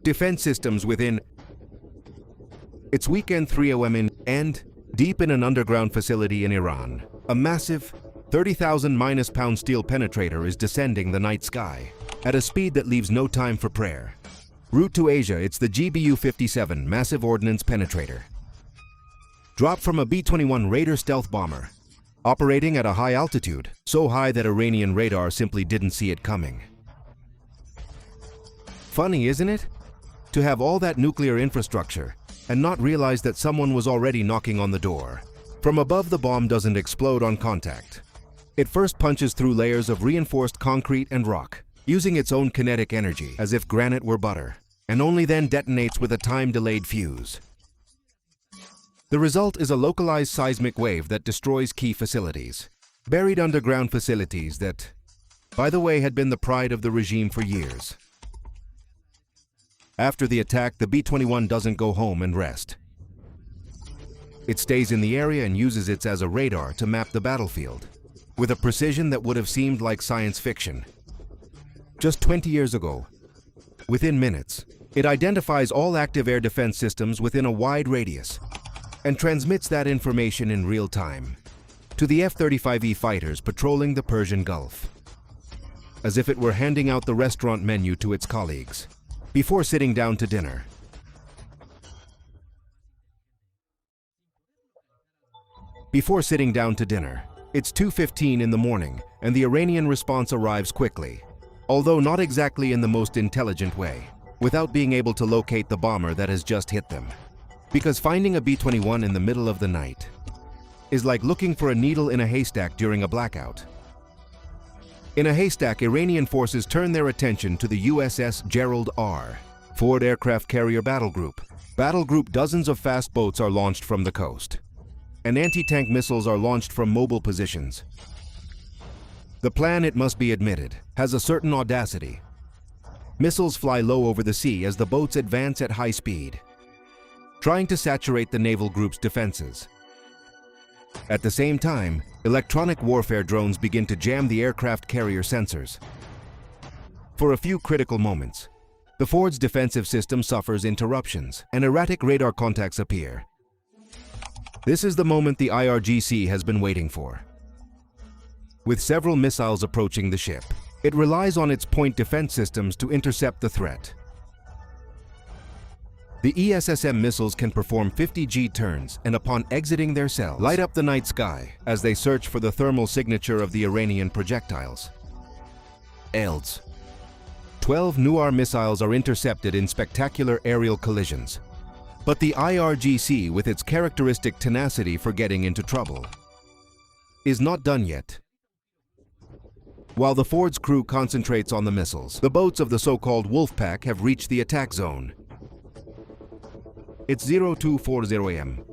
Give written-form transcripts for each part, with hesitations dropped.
defense systems within its weekend 3 OM and deep in an underground facility in Iran. A massive 30,000-pound steel penetrator is descending the night sky at a speed that leaves no time for prayer. Route to Asia, it's the GBU-57 Massive Ordnance Penetrator. Dropped from a B-21 Raider stealth bomber, operating at a high altitude, so high that Iranian radar simply didn't see it coming. Funny, isn't it? To have all that nuclear infrastructure and not realize that someone was already knocking on the door. From above, the bomb doesn't explode on contact. It first punches through layers of reinforced concrete and rock, using its own kinetic energy as if granite were butter, and only then detonates with a time-delayed fuse. The result is a localized seismic wave that destroys key facilities, buried underground facilities that, by the way, had been the pride of the regime for years. After the attack, the B-21 doesn't go home and rest. It stays in the area and uses it as a radar to map the battlefield, with a precision that would have seemed like science fiction. Just 20 years ago, within minutes, it identifies all active air defense systems within a wide radius and transmits that information in real time to the F-35E fighters patrolling the Persian Gulf, as if it were handing out the restaurant menu to its colleagues before sitting down to dinner. It's 2:15 in the morning, and the Iranian response arrives quickly, although not exactly in the most intelligent way, without being able to locate the bomber that has just hit them. Because finding a B-21 in the middle of the night is like looking for a needle in a haystack during a blackout. In a haystack, Iranian forces turn their attention to the USS Gerald R, Ford aircraft carrier battle group. Dozens of fast boats are launched from the coast, and anti-tank missiles are launched from mobile positions. The plan, it must be admitted, has a certain audacity. Missiles fly low over the sea as the boats advance at high speed, trying to saturate the naval group's defenses. At the same time, electronic warfare drones begin to jam the aircraft carrier sensors. For a few critical moments, the Ford's defensive system suffers interruptions and erratic radar contacts appear. This is the moment the IRGC has been waiting for. With several missiles approaching the ship, it relies on its point defense systems to intercept the threat. The ESSM missiles can perform 50 G turns and, upon exiting their cells, light up the night sky as they search for the thermal signature of the Iranian projectiles. 12 Nuar missiles are intercepted in spectacular aerial collisions. But the IRGC, with its characteristic tenacity for getting into trouble, is not done yet. While the Ford's crew concentrates on the missiles, the boats of the so-called Wolf Pack have reached the attack zone. It's 0240 AM.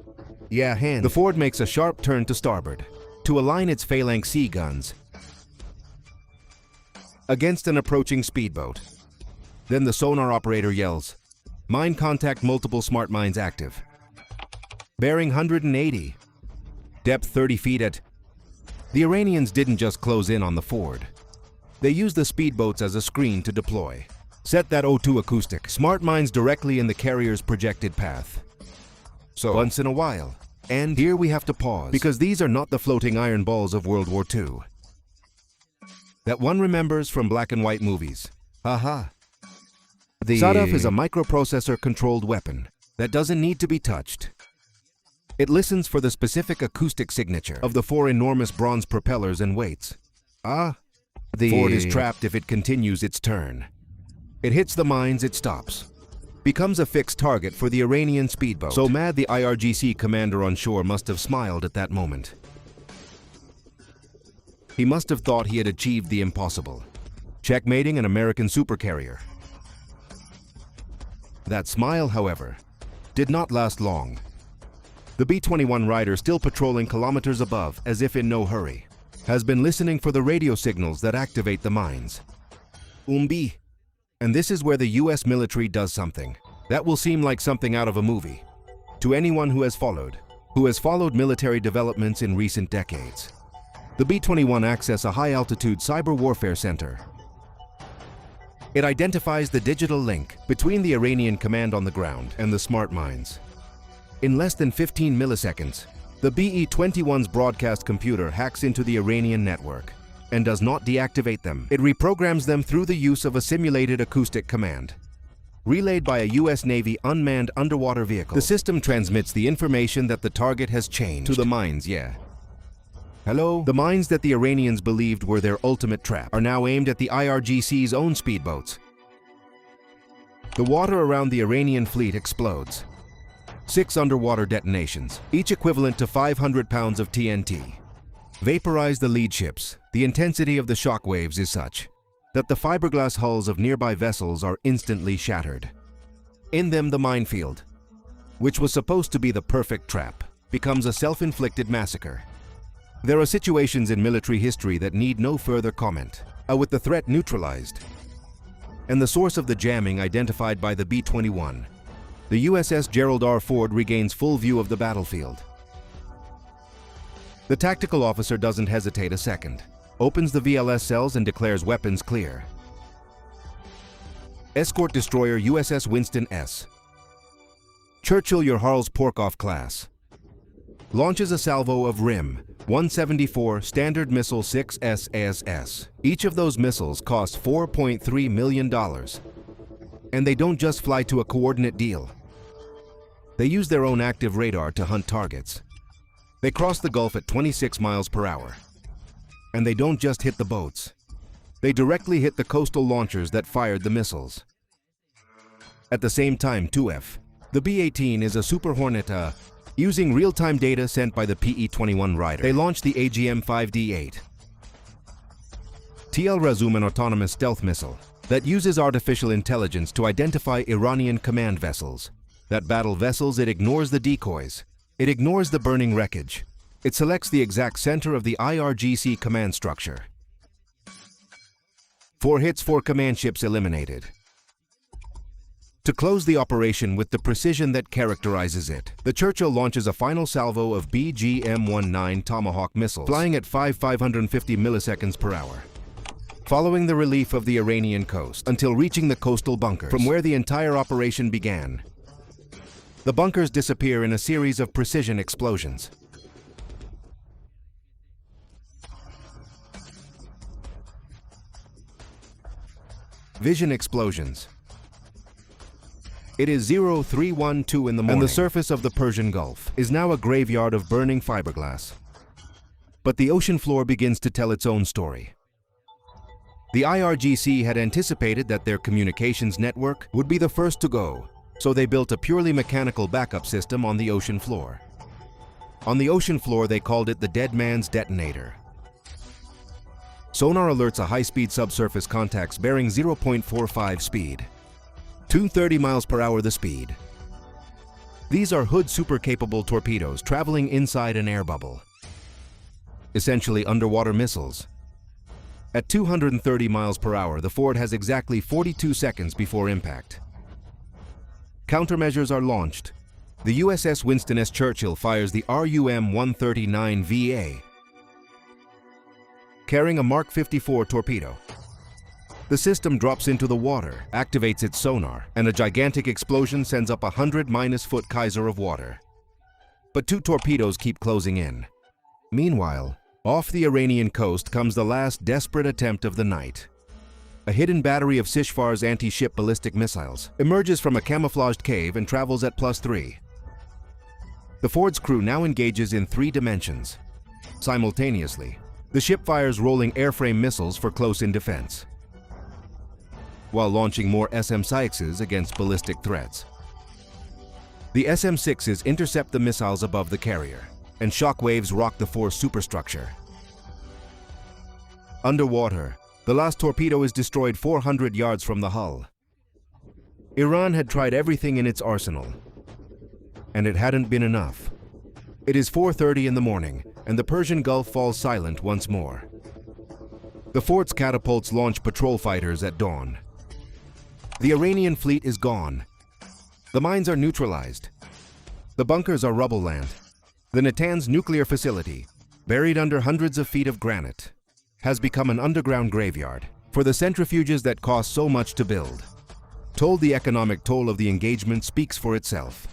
The Ford makes a sharp turn to starboard to align its phalanx sea guns against an approaching speedboat. Then the sonar operator yells, "Mine contact, multiple smart mines active. Bearing 180. Depth 30 feet at..." The Iranians didn't just close in on the Ford. They used the speedboats as a screen to deploy. Set that O2 acoustic. Smart mines directly in the carrier's projected path. So, once in a while. And here we have to pause, because these are not the floating iron balls of World War II that one remembers from black and white movies. Haha. The Sadaf is a microprocessor-controlled weapon that doesn't need to be touched. It listens for the specific acoustic signature of the 4 enormous bronze propellers and waits. The Ford is trapped if it continues its turn. It hits the mines, it stops. Becomes a fixed target for the Iranian speedboat. So mad, the IRGC commander on shore must have smiled at that moment. He must have thought he had achieved the impossible, checkmating an American supercarrier. That smile, however, did not last long. The B-21 Rider, still patrolling kilometers above as if in no hurry, has been listening for the radio signals that activate the mines. And this is where the US military does something that will seem like something out of a movie to anyone who has followed military developments in recent decades. The B-21 access a high-altitude cyber warfare center. It identifies the digital link between the Iranian command on the ground and the smart mines. In less than 15 milliseconds, the BE-21's broadcast computer hacks into the Iranian network and does not deactivate them. It reprograms them through the use of a simulated acoustic command, relayed by a U.S. Navy unmanned underwater vehicle. The system transmits the information that the target has changed to the mines, Hello? The mines that the Iranians believed were their ultimate trap are now aimed at the IRGC's own speedboats. The water around the Iranian fleet explodes. 6 underwater detonations, each equivalent to 500 pounds of TNT, vaporize the lead ships. The intensity of the shock waves is such that the fiberglass hulls of nearby vessels are instantly shattered. In them, the minefield, which was supposed to be the perfect trap, becomes a self-inflicted massacre. There are situations in military history that need no further comment. With the threat neutralized and the source of the jamming identified by the B-21, the USS Gerald R regains full view of the battlefield. The tactical officer doesn't hesitate a second, opens the VLS cells and declares weapons clear. Escort destroyer USS Winston S. Churchill Urhal's Porkov class launches a salvo of RIM-174 Standard Missile 6S ASS. Each of those missiles costs $4.3 million. And they don't just fly to a coordinate deal. They use their own active radar to hunt targets. They cross the Gulf at 26 miles per hour. And they don't just hit the boats. They directly hit the coastal launchers that fired the missiles. At the same time, 2F, the B-18 is a Super Hornet using real-time data sent by the PE-21 Rider. They launched the AGM-5D8, LRASM and autonomous stealth missile that uses artificial intelligence to identify Iranian command vessels. That battle vessels, it ignores the decoys. It ignores the burning wreckage. It selects the exact center of the IRGC command structure. 4 hits, 4 command ships eliminated. To close the operation with the precision that characterizes it, the Churchill launches a final salvo of BGM-19 Tomahawk missiles, flying at 550 milliseconds per hour, following the relief of the Iranian coast until reaching the coastal bunkers, from where the entire operation began. The bunkers disappear in a series of precision explosions. Vision explosions. It is 0312 in the morning, and the surface of the Persian Gulf is now a graveyard of burning fiberglass. But the ocean floor begins to tell its own story. The IRGC had anticipated that their communications network would be the first to go, so they built a purely mechanical backup system on the ocean floor. On the ocean floor, they called it the Dead Man's Detonator. Sonar alerts a high-speed subsurface contacts bearing 0.45 speed. 230 miles per hour the speed. These are Hood super-capable torpedoes traveling inside an air bubble. Essentially underwater missiles. At 230 miles per hour, the Ford has exactly 42 seconds before impact. Countermeasures are launched. The USS Winston S. Churchill fires the RUM-139VA, carrying a Mark 54 torpedo. The system drops into the water, activates its sonar, and a gigantic explosion sends up a 100-foot Kaiser of water. But 2 torpedoes keep closing in. Meanwhile, off the Iranian coast comes the last desperate attempt of the night. A hidden battery of Sishfar's anti-ship ballistic missiles emerges from a camouflaged cave and travels at +3. The Ford's crew now engages in 3 dimensions. Simultaneously, the ship fires rolling airframe missiles for close-in defense, while launching more SM-6s against ballistic threats. The SM-6s intercept the missiles above the carrier, and shock waves rock the Ford's superstructure. Underwater, the last torpedo is destroyed 400 yards from the hull. Iran had tried everything in its arsenal, and it hadn't been enough. It is 4:30 in the morning, and the Persian Gulf falls silent once more. The Ford's catapults launch patrol fighters at dawn. The Iranian fleet is gone. The mines are neutralized. The bunkers are rubble land. The Natanz nuclear facility, buried under hundreds of feet of granite, has become an underground graveyard. for the centrifuges that cost so much to build. The economic toll of the engagement speaks for itself.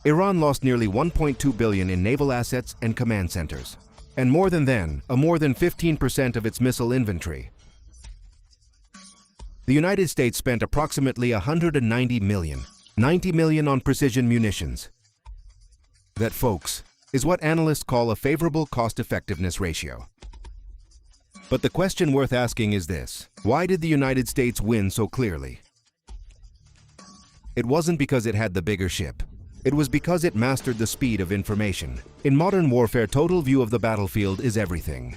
Iran lost nearly $1.2 billion in naval assets and command centers, and more than 15% of its missile inventory. The United States spent approximately $190 million, $90 million on precision munitions. That, folks, is what analysts call a favorable cost-effectiveness ratio. But the question worth asking is this: why did the United States win so clearly? It wasn't because it had the bigger ship. It was because it mastered the speed of information. In modern warfare, total view of the battlefield is everything.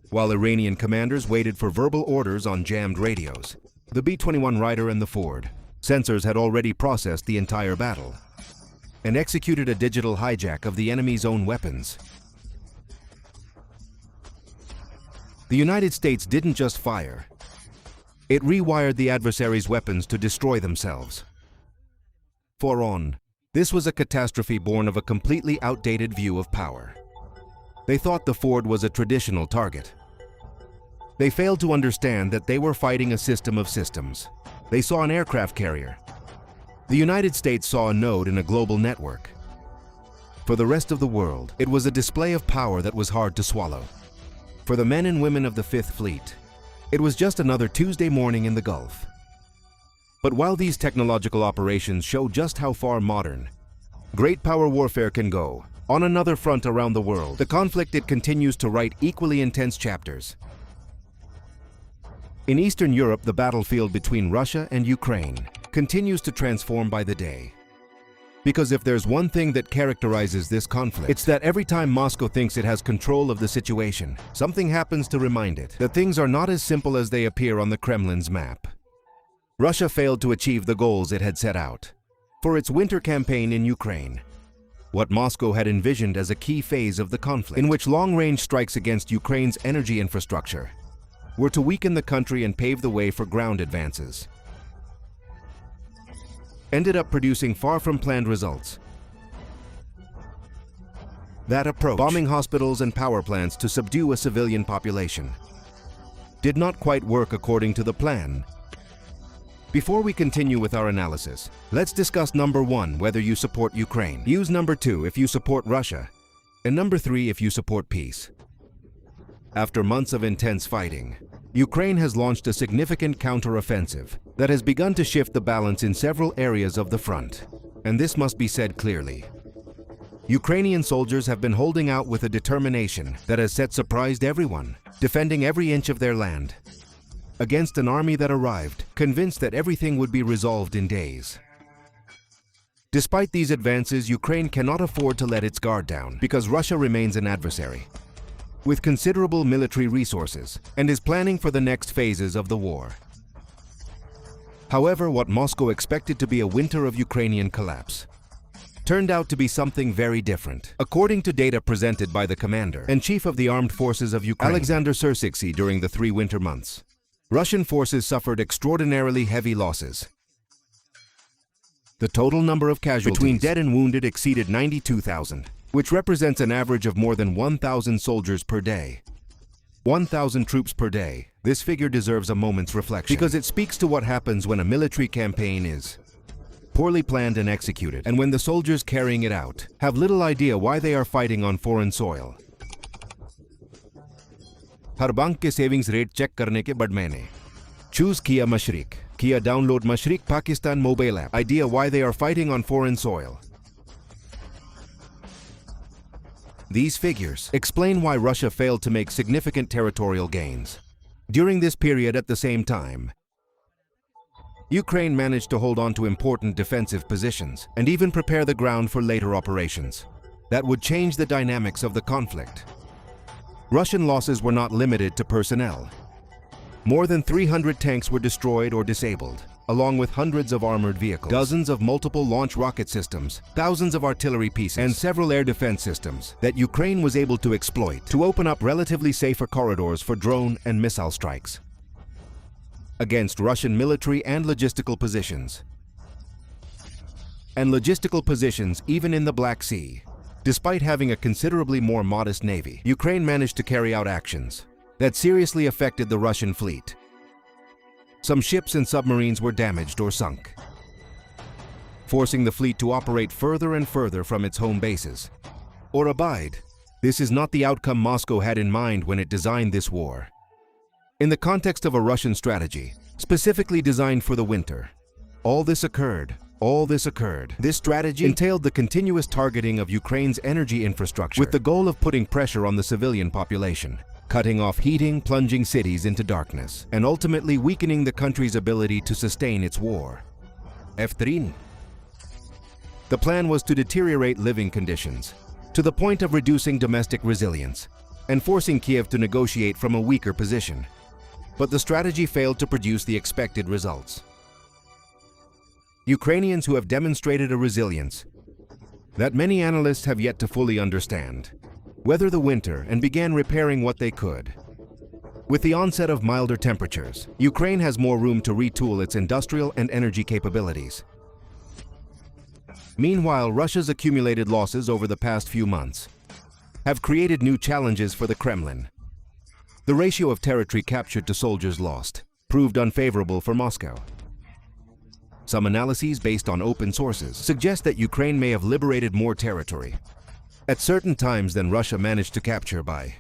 While Iranian commanders waited for verbal orders on jammed radios, the B-21 Raider and the Ford sensors had already processed the entire battle and executed a digital hijack of the enemy's own weapons. The United States didn't just fire. It rewired the adversary's weapons to destroy themselves. This was a catastrophe born of a completely outdated view of power. They thought the Ford was a traditional target. They failed to understand that they were fighting a system of systems. They saw an aircraft carrier. The United States saw a node in a global network. For the rest of the world, it was a display of power that was hard to swallow. For the men and women of the Fifth Fleet, it was just another Tuesday morning in the Gulf. But while these technological operations show just how far modern, great power warfare can go, on another front around the world, the conflict it continues to write equally intense chapters. In Eastern Europe, the battlefield between Russia and Ukraine continues to transform by the day. Because if there's one thing that characterizes this conflict, it's that every time Moscow thinks it has control of the situation, something happens to remind it that things are not as simple as they appear on the Kremlin's map. Russia failed to achieve the goals it had set out for its winter campaign in Ukraine. What Moscow had envisioned as a key phase of the conflict, in which long-range strikes against Ukraine's energy infrastructure were to weaken the country and pave the way for ground advances, ended up producing far from planned results. That approach, bombing hospitals and power plants to subdue a civilian population, did not quite work according to the plan. Before we continue with our analysis, let's discuss number 1, whether you support Ukraine. Use number 2 if you support Russia, and number 3 if you support peace. After months of intense fighting, Ukraine has launched a significant counteroffensive that has begun to shift the balance in several areas of the front. And this must be said clearly. Ukrainian soldiers have been holding out with a determination that has surprised everyone, defending every inch of their land against an army that arrived, convinced that everything would be resolved in days. Despite these advances, Ukraine cannot afford to let its guard down because Russia remains an adversary with considerable military resources and is planning for the next phases of the war. However, what Moscow expected to be a winter of Ukrainian collapse turned out to be something very different. According to data presented by the commander and chief of the armed forces of Ukraine, Alexander Sursiksy, during the 3 winter months, Russian forces suffered extraordinarily heavy losses. The total number of casualties between dead and wounded exceeded 92,000, which represents an average of more than 1,000 soldiers per day. 1,000 troops per day. This figure deserves a moment's reflection because it speaks to what happens when a military campaign is poorly planned and executed, and when the soldiers carrying it out have little idea why they are fighting on foreign soil. Her bank के savings rate check करने के बाद मैंने choose Kia Mashriq. Kia download Mashriq Pakistan mobile app. Idea why they are fighting on foreign soil. These figures explain why Russia failed to make significant territorial gains. During this period, at the same time, Ukraine managed to hold on to important defensive positions and even prepare the ground for later operations that would change the dynamics of the conflict. Russian losses were not limited to personnel. More than 300 tanks were destroyed or disabled, along with hundreds of armored vehicles, dozens of multiple launch rocket systems, thousands of artillery pieces, and several air defense systems that Ukraine was able to exploit to open up relatively safer corridors for drone and missile strikes against Russian military and logistical positions. And logistical positions even in the Black Sea. Despite having a considerably more modest navy, Ukraine managed to carry out actions that seriously affected the Russian fleet. Some ships and submarines were damaged or sunk, forcing the fleet to operate further and further from its home bases, or abide. This is not the outcome Moscow had in mind when it designed this war. In the context of a Russian strategy, specifically designed for the winter, all this occurred. This strategy entailed the continuous targeting of Ukraine's energy infrastructure with the goal of putting pressure on the civilian population, cutting off heating, plunging cities into darkness, and ultimately weakening the country's ability to sustain its war. The plan was to deteriorate living conditions, to the point of reducing domestic resilience, and forcing Kiev to negotiate from a weaker position. But the strategy failed to produce the expected results. Ukrainians who have demonstrated a resilience that many analysts have yet to fully understand, weathered the winter and began repairing what they could. With the onset of milder temperatures, Ukraine has more room to retool its industrial and energy capabilities. Meanwhile, Russia's accumulated losses over the past few months have created new challenges for the Kremlin. The ratio of territory captured to soldiers lost proved unfavorable for Moscow. Some analyses based on open sources suggest that Ukraine may have liberated more territory at certain times than Russia managed to capture by.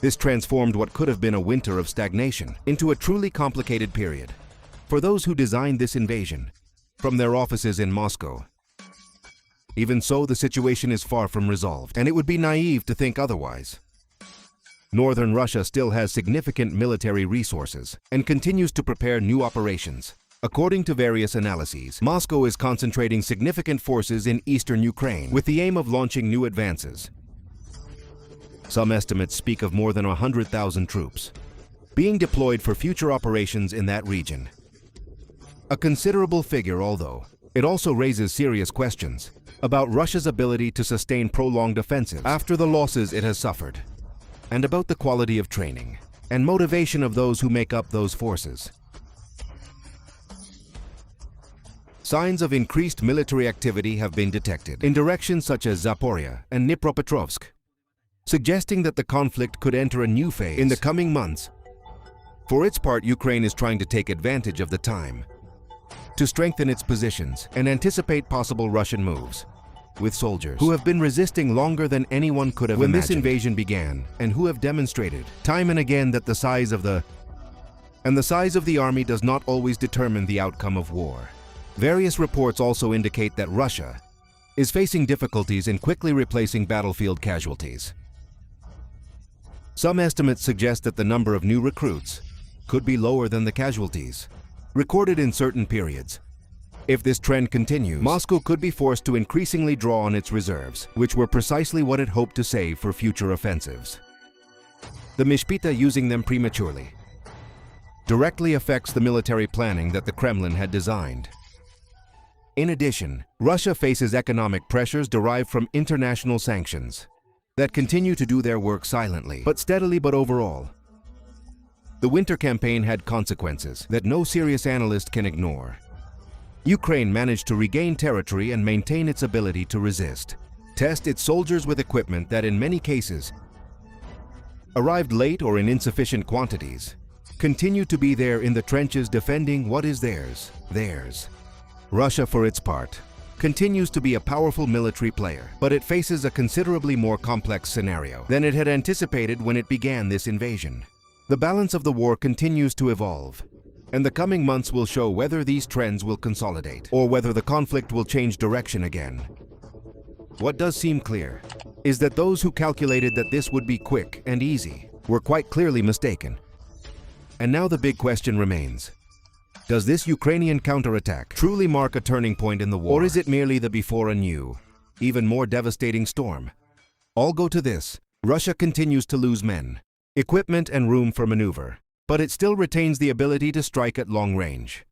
This transformed what could have been a winter of stagnation into a truly complicated period for those who designed this invasion from their offices in Moscow. Even so, the situation is far from resolved, and it would be naive to think otherwise. Northern Russia still has significant military resources and continues to prepare new operations. According to various analyses, Moscow is concentrating significant forces in eastern Ukraine with the aim of launching new advances. Some estimates speak of more than 100,000 troops being deployed for future operations in that region. A considerable figure, although it also raises serious questions about Russia's ability to sustain prolonged offensives after the losses it has suffered, and about the quality of training and motivation of those who make up those forces. Signs of increased military activity have been detected in directions such as Zaporizhia and Dnipropetrovsk, suggesting that the conflict could enter a new phase in the coming months. For its part, Ukraine is trying to take advantage of the time to strengthen its positions and anticipate possible Russian moves, with soldiers who have been resisting longer than anyone could have imagined when this invasion began, and who have demonstrated time and again that the size of the army does not always determine the outcome of war. Various reports also indicate that Russia is facing difficulties in quickly replacing battlefield casualties. Some estimates suggest that the number of new recruits could be lower than the casualties recorded in certain periods. If this trend continues, Moscow could be forced to increasingly draw on its reserves, which were precisely what it hoped to save for future offensives. The Mishpita using them prematurely directly affects the military planning that the Kremlin had designed. In addition, Russia faces economic pressures derived from international sanctions that continue to do their work silently, but steadily. But overall, the winter campaign had consequences that no serious analyst can ignore. Ukraine managed to regain territory and maintain its ability to resist, test its soldiers with equipment that in many cases arrived late or in insufficient quantities, continue to be there in the trenches defending what is theirs. Russia, for its part, continues to be a powerful military player, but it faces a considerably more complex scenario than it had anticipated when it began this invasion. The balance of the war continues to evolve, and the coming months will show whether these trends will consolidate or whether the conflict will change direction again. What does seem clear is that those who calculated that this would be quick and easy were quite clearly mistaken. And now the big question remains. Does this Ukrainian counterattack truly mark a turning point in the war, or is it merely the before a new, even more devastating storm? All go to this: Russia continues to lose men, equipment, and room for maneuver, but it still retains the ability to strike at long range,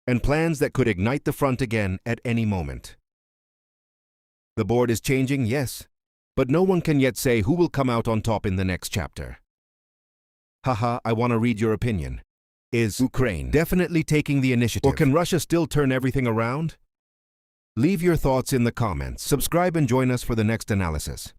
and plans that could ignite the front again at any moment. The board is changing, yes, but no one can yet say who will come out on top in the next chapter. Haha, I want to read your opinion. Is Ukraine definitely taking the initiative, or can Russia still turn everything around? Leave your thoughts in the comments. Subscribe and join us for the next analysis.